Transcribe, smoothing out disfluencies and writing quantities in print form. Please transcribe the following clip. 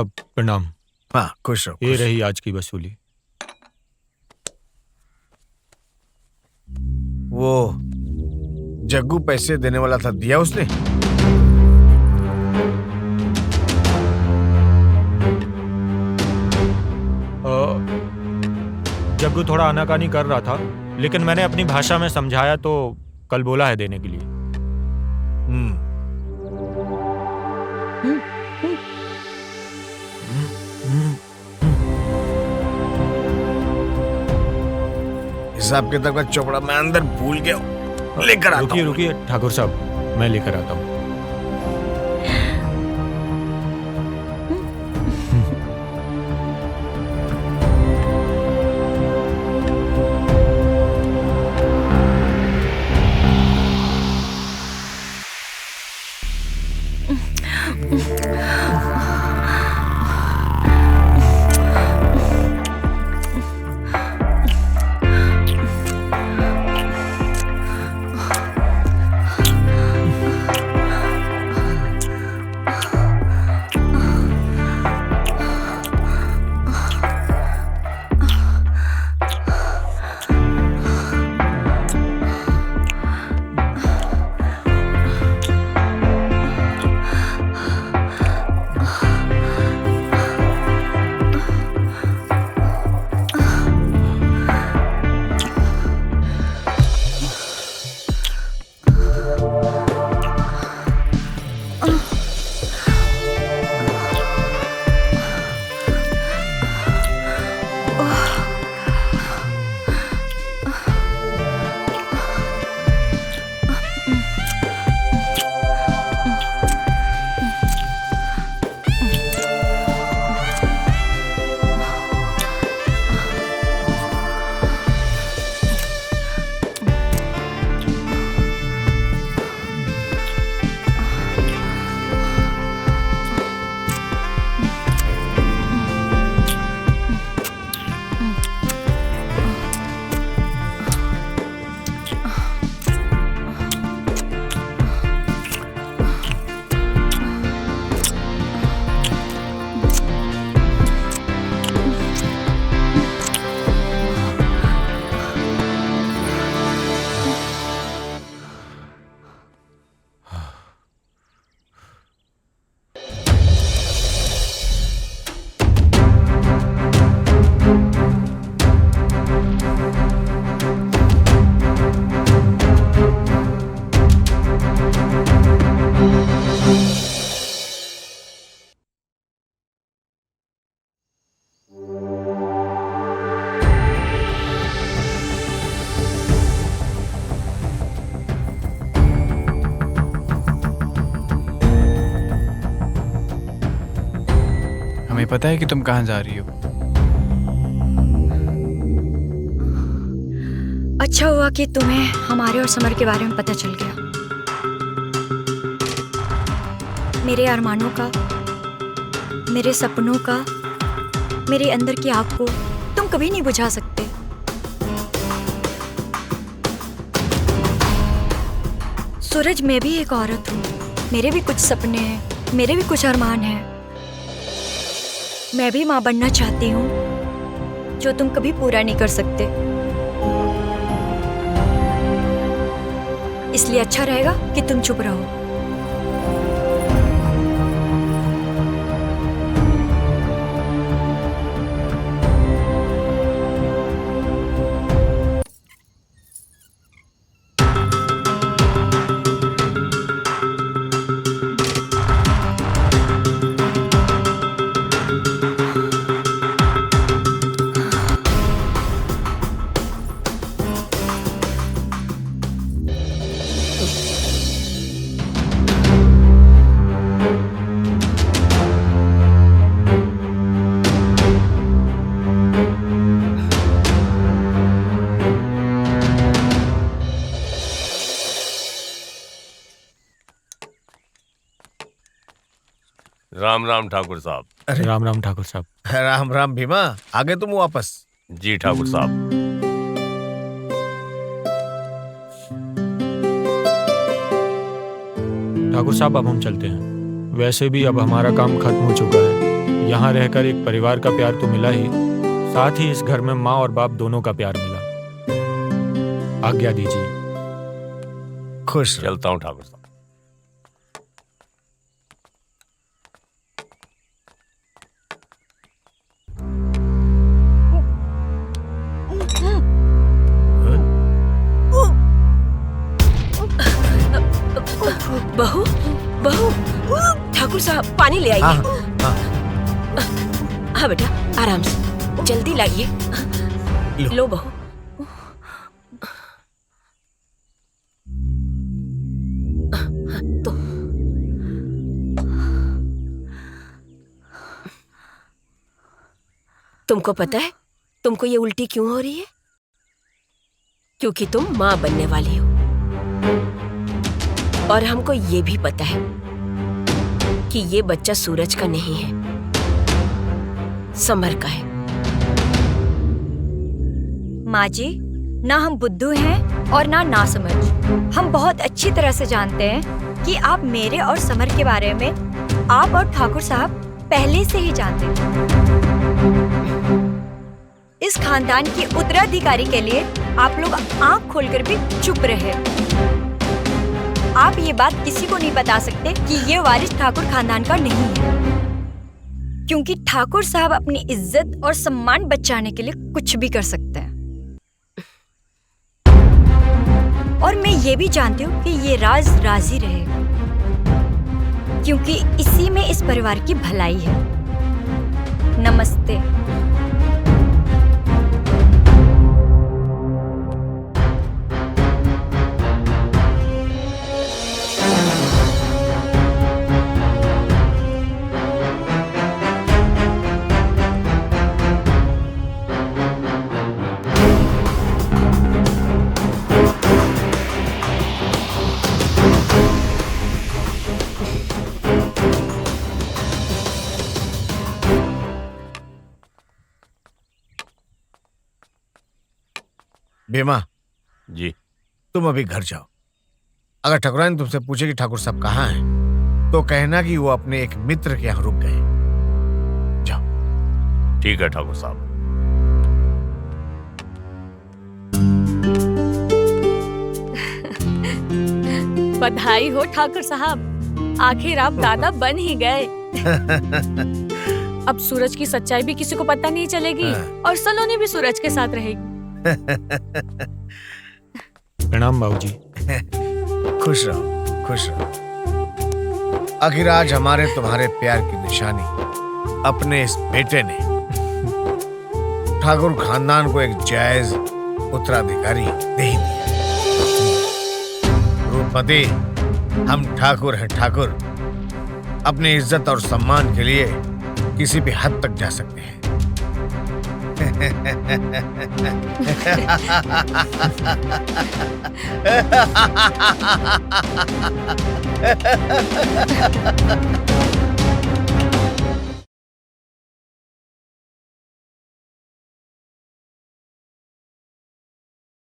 अब प्रणाम। हाँ, खुश रहो। ये रही आज की वसूली। वो जग्गू पैसे देने वाला था, दिया उसने? जग्गू थोड़ा आनाकानी कर रहा था, लेकिन मैंने अपनी भाषा में समझाया तो कल बोला है देने के लिए। हिसाब किताब का चौपड़ा मैं अंदर भूल गया, लेकर आता हूँ। रुकिए ठाकुर साहब, मैं लेकर आता हूँ। हमें पता है कि तुम कहाँ जा रही हो। अच्छा हुआ कि तुम्हें हमारे और समर के बारे में पता चल गया। मेरे अरमानों का, मेरे सपनों का, मेरे अंदर की आग को तुम कभी नहीं बुझा सकते। सूरज, मैं भी एक औरत हूँ, मेरे भी कुछ सपने हैं, मेरे भी कुछ अरमान हैं। मैं भी माँ बनना चाहती हूँ, जो तुम कभी पूरा नहीं कर सकते। इसलिए अच्छा रहेगा कि तुम चुप रहो। राम राम ठाकुर साहब। अरे राम राम ठाकुर साहब। राम राम भीमा, आ गए तुम वापस? जी ठाकुर साहब। ठाकुर साहब, अब हम चलते हैं। वैसे भी अब हमारा काम खत्म हो चुका है। यहाँ रहकर एक परिवार का प्यार तो मिला ही, साथ ही इस घर में माँ और बाप दोनों का प्यार मिला। आज्ञा दीजिए। खुश रहो। चलता हूँ ठाकुर साहब। बहू, बहू, ठाकुर साहब पानी ले आइए। हाँ, हाँ। हाँ बेटा, आराम से, जल्दी लाइए। लो बहू। तो तुमको पता है तुमको ये उल्टी क्यों हो रही है? क्योंकि तुम माँ बनने वाली हो। और हमको ये भी पता है कि ये बच्चा सूरज का नहीं है, समर का है। माँ जी, ना हम बुद्धू हैं और ना समझ। हम बहुत अच्छी तरह से जानते हैं कि आप मेरे और समर के बारे में आप और ठाकुर साहब पहले से ही जानते हैं। इस खानदान की उत्तराधिकारी के लिए आप लोग आंख खोलकर भी चुप रहे। आप ये बात किसी को नहीं बता सकते कि ये वारिस ठाकुर खानदान का नहीं है, क्योंकि ठाकुर साहब अपनी इज्जत और सम्मान बचाने के लिए कुछ भी कर सकते हैं। और मैं ये भी जानती हूँ कि ये राज राजी रहेगा, क्योंकि इसी में इस परिवार की भलाई है। नमस्ते। बीमा, जी। तुम अभी घर जाओ। अगर ठकुराइन तुमसे पूछे कि ठाकुर साहब कहाँ हैं, तो कहना कि वो अपने एक मित्र के यहाँ रुक गए। जाओ। ठीक है ठाकुर साहब। बधाई हो ठाकुर साहब, आखिर आप दादा बन ही गए। अब सूरज की सच्चाई भी किसी को पता नहीं चलेगी और सलोनी भी सूरज के साथ रहेगी। प्रणाम बाबूजी। खुश रहो, खुश रहो। आखिर आज हमारे तुम्हारे प्यार की निशानी अपने इस बेटे ने ठाकुर खानदान को एक जायज उत्तराधिकारी दे ही दिया। रूपमती, हम ठाकुर हैं ठाकुर। अपनी इज्जत और सम्मान के लिए किसी भी हद तक जा सकते हैं।